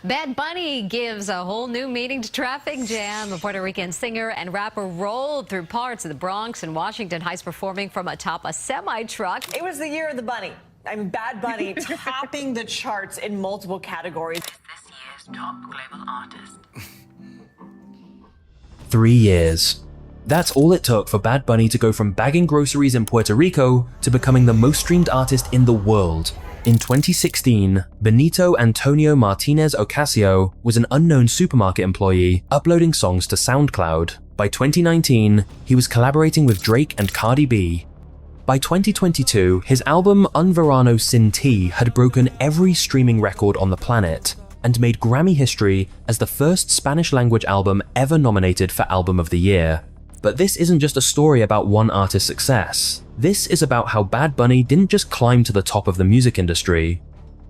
Bad Bunny gives a whole new meaning to traffic jam. The Puerto Rican singer and rapper rolled through parts of the Bronx and Washington Heights performing from atop a semi-truck. It was the year of the bunny. I mean, Bad Bunny topping the charts in multiple categories. This year's top global artist. 3 years. That's all it took for Bad Bunny to go from bagging groceries in Puerto Rico to becoming the most streamed artist in the world. In 2016, Benito Antonio Martinez Ocasio was an unknown supermarket employee uploading songs to SoundCloud. By 2019, he was collaborating with Drake and Cardi B. By 2022, his album Un Verano Sin Ti had broken every streaming record on the planet and made Grammy history as the first Spanish-language album ever nominated for Album of the Year. But this isn't just a story about one artist's success. This is about how Bad Bunny didn't just climb to the top of the music industry.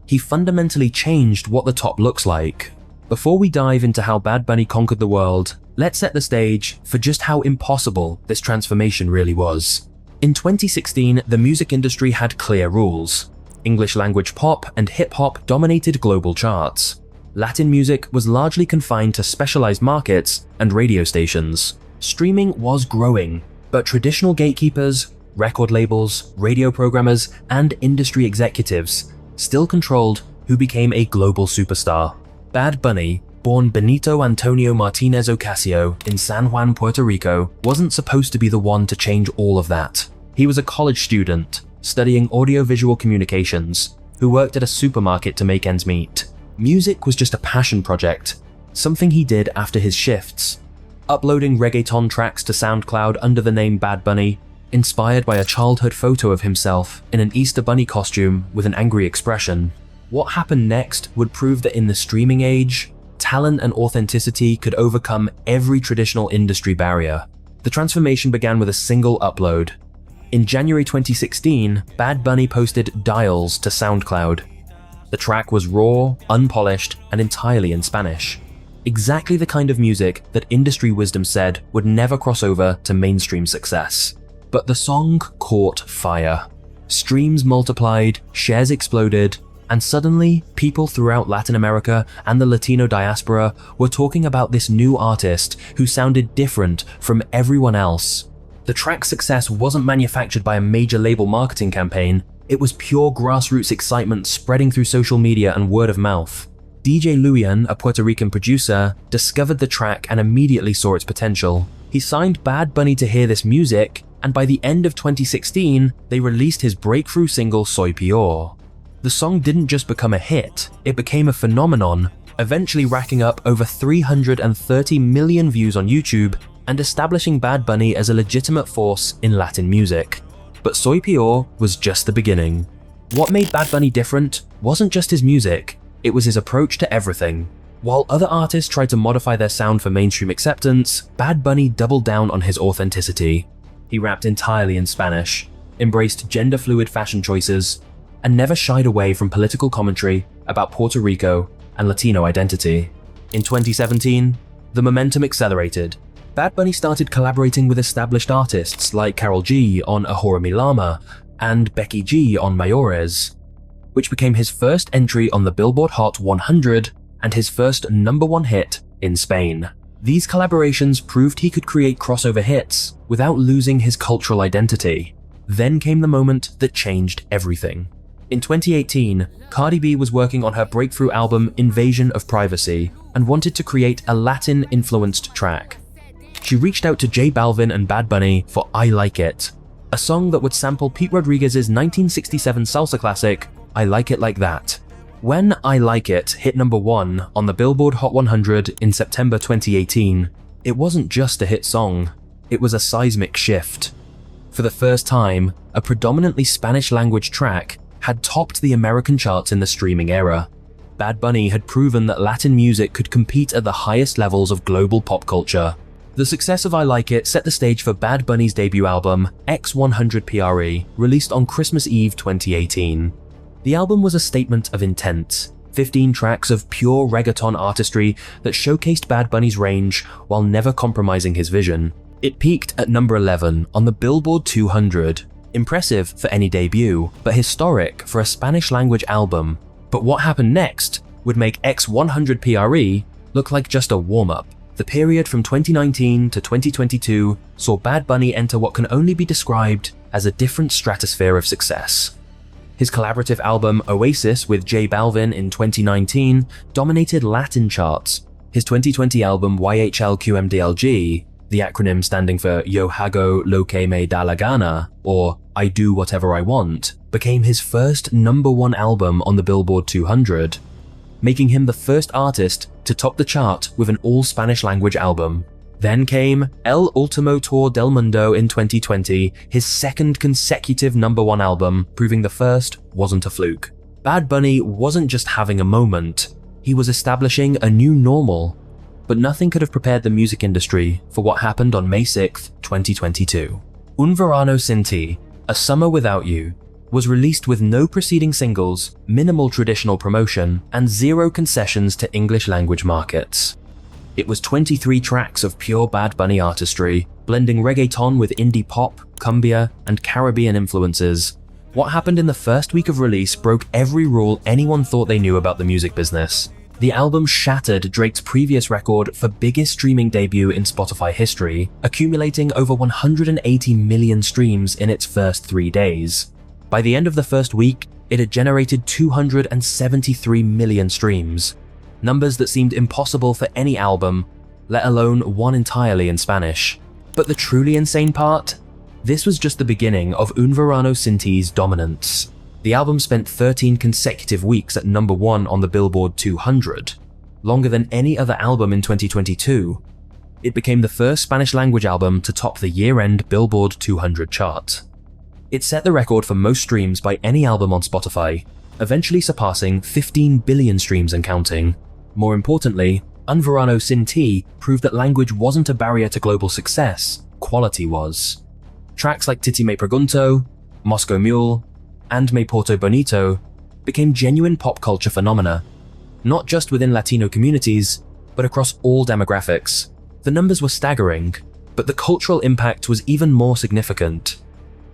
He fundamentally changed what the top looks like. Before we dive into how Bad Bunny conquered the world, let's set the stage for just how impossible this transformation really was. In 2016, the music industry had clear rules. English language pop and hip-hop dominated global charts. Latin music was largely confined to specialized markets and radio stations. Streaming was growing, but traditional gatekeepers, record labels, radio programmers, and industry executives still controlled who became a global superstar. Bad Bunny, born Benito Antonio Martinez Ocasio in San Juan, Puerto Rico, wasn't supposed to be the one to change all of that. He was a college student, studying audiovisual communications, who worked at a supermarket to make ends meet. Music was just a passion project, something he did after his shifts. Uploading reggaeton tracks to SoundCloud under the name Bad Bunny, inspired by a childhood photo of himself in an Easter Bunny costume with an angry expression. What happened next would prove that in the streaming age, talent and authenticity could overcome every traditional industry barrier. The transformation began with a single upload. In January 2016, Bad Bunny posted Dials to SoundCloud. The track was raw, unpolished, and entirely in Spanish. Exactly the kind of music that industry wisdom said would never cross over to mainstream success. But the song caught fire. Streams multiplied, shares exploded, and suddenly people throughout Latin America and the Latino diaspora were talking about this new artist who sounded different from everyone else. The track's success wasn't manufactured by a major label marketing campaign, it was pure grassroots excitement spreading through social media and word of mouth. DJ Luyan, a Puerto Rican producer, discovered the track and immediately saw its potential. He signed Bad Bunny to hear this music, and by the end of 2016, they released his breakthrough single Soy Peor. The song didn't just become a hit, it became a phenomenon, eventually racking up over 330 million views on YouTube and establishing Bad Bunny as a legitimate force in Latin music. But Soy Peor was just the beginning. What made Bad Bunny different wasn't just his music, it was his approach to everything. While other artists tried to modify their sound for mainstream acceptance, Bad Bunny doubled down on his authenticity. He rapped entirely in Spanish, embraced gender-fluid fashion choices, and never shied away from political commentary about Puerto Rico and Latino identity. In 2017, the momentum accelerated. Bad Bunny started collaborating with established artists like Karol G on Ahora Mi Llama and Becky G on Mayores, which became his first entry on the Billboard Hot 100 and his first #1 hit in Spain. These collaborations proved he could create crossover hits without losing his cultural identity. Then came the moment that changed everything. In 2018, Cardi B was working on her breakthrough album Invasion of Privacy and wanted to create a Latin-influenced track. She reached out to J Balvin and Bad Bunny for I Like It, a song that would sample Pete Rodriguez's 1967 salsa classic, I Like It Like That. When I Like It hit #1 on the Billboard Hot 100 in September 2018, it wasn't just a hit song, it was a seismic shift. For the first time, a predominantly Spanish-language track had topped the American charts in the streaming era. Bad Bunny had proven that Latin music could compete at the highest levels of global pop culture. The success of I Like It set the stage for Bad Bunny's debut album, X100 PRE, released on Christmas Eve 2018. The album was a statement of intent, 15 tracks of pure reggaeton artistry that showcased Bad Bunny's range while never compromising his vision. It peaked at number 11 on the Billboard 200, impressive for any debut, but historic for a Spanish-language album. But what happened next would make X100PRE look like just a warm-up. The period from 2019 to 2022 saw Bad Bunny enter what can only be described as a different stratosphere of success. His collaborative album Oasis with J Balvin in 2019 dominated Latin charts. His 2020 album YHLQMDLG, the acronym standing for Yo Hago Lo Que Me Da La Gana, or I Do Whatever I Want, became his first #1 album on the Billboard 200, making him the first artist to top the chart with an all-Spanish language album. Then came El Último Tour del Mundo in 2020, his second consecutive #1 album, proving the first wasn't a fluke. Bad Bunny wasn't just having a moment, he was establishing a new normal. But nothing could have prepared the music industry for what happened on May 6, 2022. Un Verano Sin Ti, A Summer Without You, was released with no preceding singles, minimal traditional promotion, and 0 concessions to English language markets. It was 23 tracks of pure Bad Bunny artistry, blending reggaeton with indie pop, cumbia, and Caribbean influences. What happened in the first week of release broke every rule anyone thought they knew about the music business. The album shattered Drake's previous record for biggest streaming debut in Spotify history, accumulating over 180 million streams in its first 3 days. By the end of the first week, it had generated 273 million streams, numbers that seemed impossible for any album, let alone one entirely in Spanish. But the truly insane part? This was just the beginning of Un Verano Sin Ti's dominance. The album spent 13 consecutive weeks at #1 on the Billboard 200, longer than any other album in 2022. It became the first Spanish language album to top the year-end Billboard 200 chart. It set the record for most streams by any album on Spotify, eventually surpassing 15 billion streams and counting. More importantly, Un Verano Sin Ti proved that language wasn't a barrier to global success, quality was. Tracks like Titi Me Pregunto, Moscow Mule, and Me Porto Bonito became genuine pop culture phenomena, not just within Latino communities, but across all demographics. The numbers were staggering, but the cultural impact was even more significant.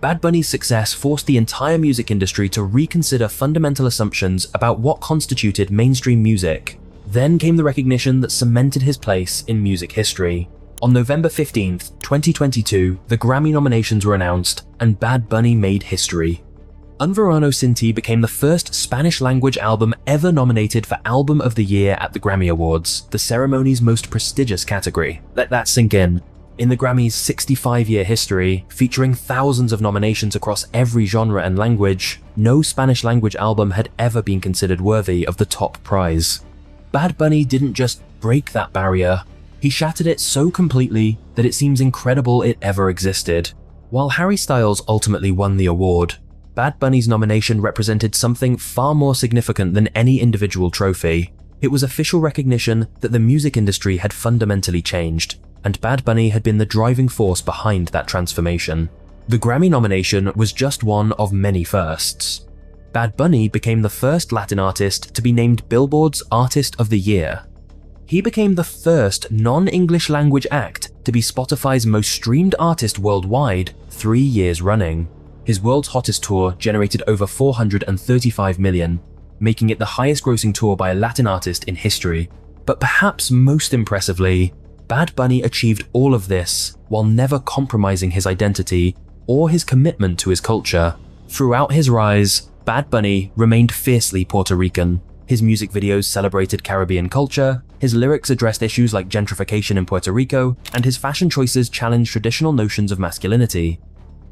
Bad Bunny's success forced the entire music industry to reconsider fundamental assumptions about what constituted mainstream music. Then came the recognition that cemented his place in music history. On November 15th, 2022, the Grammy nominations were announced, and Bad Bunny made history. Un Verano Sin Ti became the first Spanish-language album ever nominated for Album of the Year at the Grammy Awards, the ceremony's most prestigious category. Let that sink in. In the Grammys' 65-year history, featuring thousands of nominations across every genre and language, no Spanish-language album had ever been considered worthy of the top prize. Bad Bunny didn't just break that barrier, he shattered it so completely that it seems incredible it ever existed. While Harry Styles ultimately won the award, Bad Bunny's nomination represented something far more significant than any individual trophy. It was official recognition that the music industry had fundamentally changed, and Bad Bunny had been the driving force behind that transformation. The Grammy nomination was just one of many firsts. Bad Bunny became the first Latin artist to be named Billboard's Artist of the Year. He became the first non-English language act to be Spotify's most streamed artist worldwide 3 years running. His World's Hottest tour generated over 435 million, making it the highest grossing tour by a Latin artist in history. But perhaps most impressively, Bad Bunny achieved all of this while never compromising his identity or his commitment to his culture. Throughout his rise, Bad Bunny remained fiercely Puerto Rican. His music videos celebrated Caribbean culture, his lyrics addressed issues like gentrification in Puerto Rico, and his fashion choices challenged traditional notions of masculinity.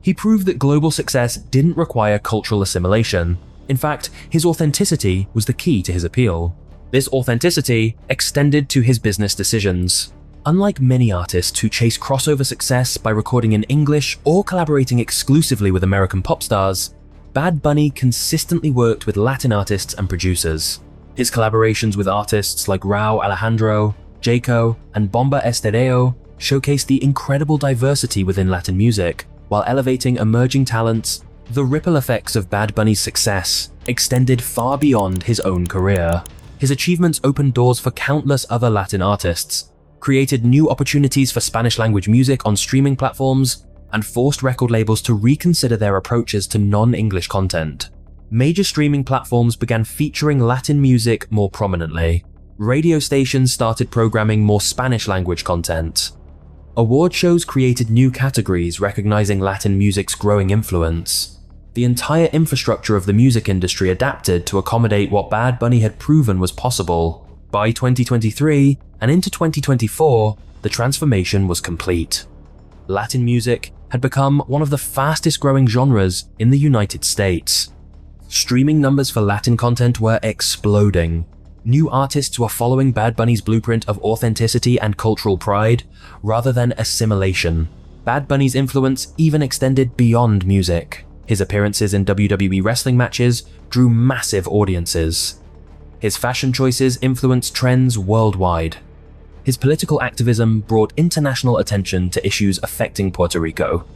He proved that global success didn't require cultural assimilation. In fact, his authenticity was the key to his appeal. This authenticity extended to his business decisions. Unlike many artists who chase crossover success by recording in English or collaborating exclusively with American pop stars, Bad Bunny consistently worked with Latin artists and producers. His collaborations with artists like Rauw Alejandro, Jayco, and Bomba Estéreo showcased the incredible diversity within Latin music, while elevating emerging talents. The ripple effects of Bad Bunny's success extended far beyond his own career. His achievements opened doors for countless other Latin artists, created new opportunities for Spanish-language music on streaming platforms, and forced record labels to reconsider their approaches to non-English content. major streaming platforms began featuring Latin music more prominently. Radio stations started programming more Spanish-language content. Award shows created new categories recognizing Latin music's growing influence. The entire infrastructure of the music industry adapted to accommodate what Bad Bunny had proven was possible. By 2023 and into 2024, the transformation was complete. Latin music had become one of the fastest-growing genres in the United States. Streaming numbers for Latin content were exploding. New artists were following Bad Bunny's blueprint of authenticity and cultural pride, rather than assimilation. Bad Bunny's influence even extended beyond music. His appearances in WWE wrestling matches drew massive audiences. His fashion choices influenced trends worldwide. His political activism brought international attention to issues affecting Puerto Rico.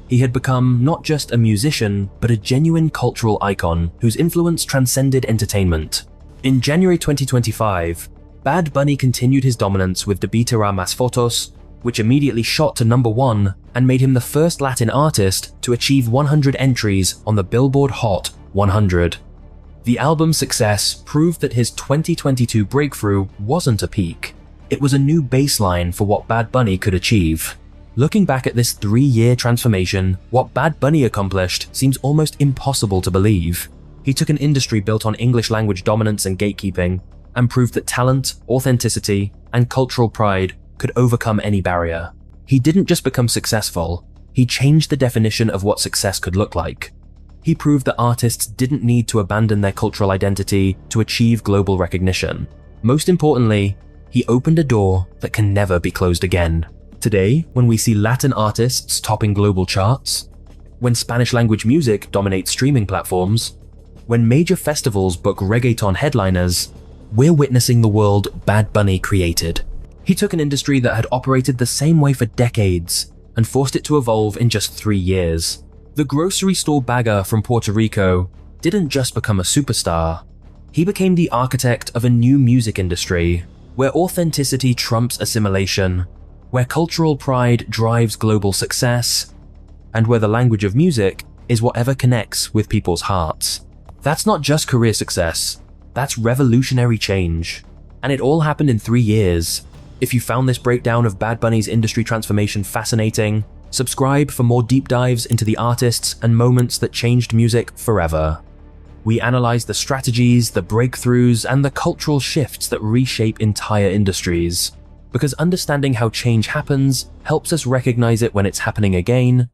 He had become not just a musician, but a genuine cultural icon whose influence transcended entertainment. In January 2025, Bad Bunny continued his dominance with Debitera Más Fotos, which immediately shot to #1 and made him the first Latin artist to achieve 100 entries on the Billboard Hot 100. The album's success proved that his 2022 breakthrough wasn't a peak. It was a new baseline for what Bad Bunny could achieve. Looking back at this 3-year transformation, what Bad Bunny accomplished seems almost impossible to believe. He took an industry built on English language dominance and gatekeeping, and proved that talent, authenticity, and cultural pride could overcome any barrier. He didn't just become successful, he changed the definition of what success could look like. He proved that artists didn't need to abandon their cultural identity to achieve global recognition. Most importantly, he opened a door that can never be closed again. Today, when we see Latin artists topping global charts, when Spanish-language music dominates streaming platforms, when major festivals book reggaeton headliners, we're witnessing the world Bad Bunny created. He took an industry that had operated the same way for decades and forced it to evolve in just 3 years. The grocery store bagger from Puerto Rico didn't just become a superstar. He became the architect of a new music industry, where authenticity trumps assimilation, where cultural pride drives global success, and where the language of music is whatever connects with people's hearts. That's not just career success, that's revolutionary change. And it all happened in 3 years. If you found this breakdown of Bad Bunny's industry transformation fascinating, subscribe for more deep dives into the artists and moments that changed music forever. We analyze the strategies, the breakthroughs, and the cultural shifts that reshape entire industries. Because understanding how change happens helps us recognize it when it's happening again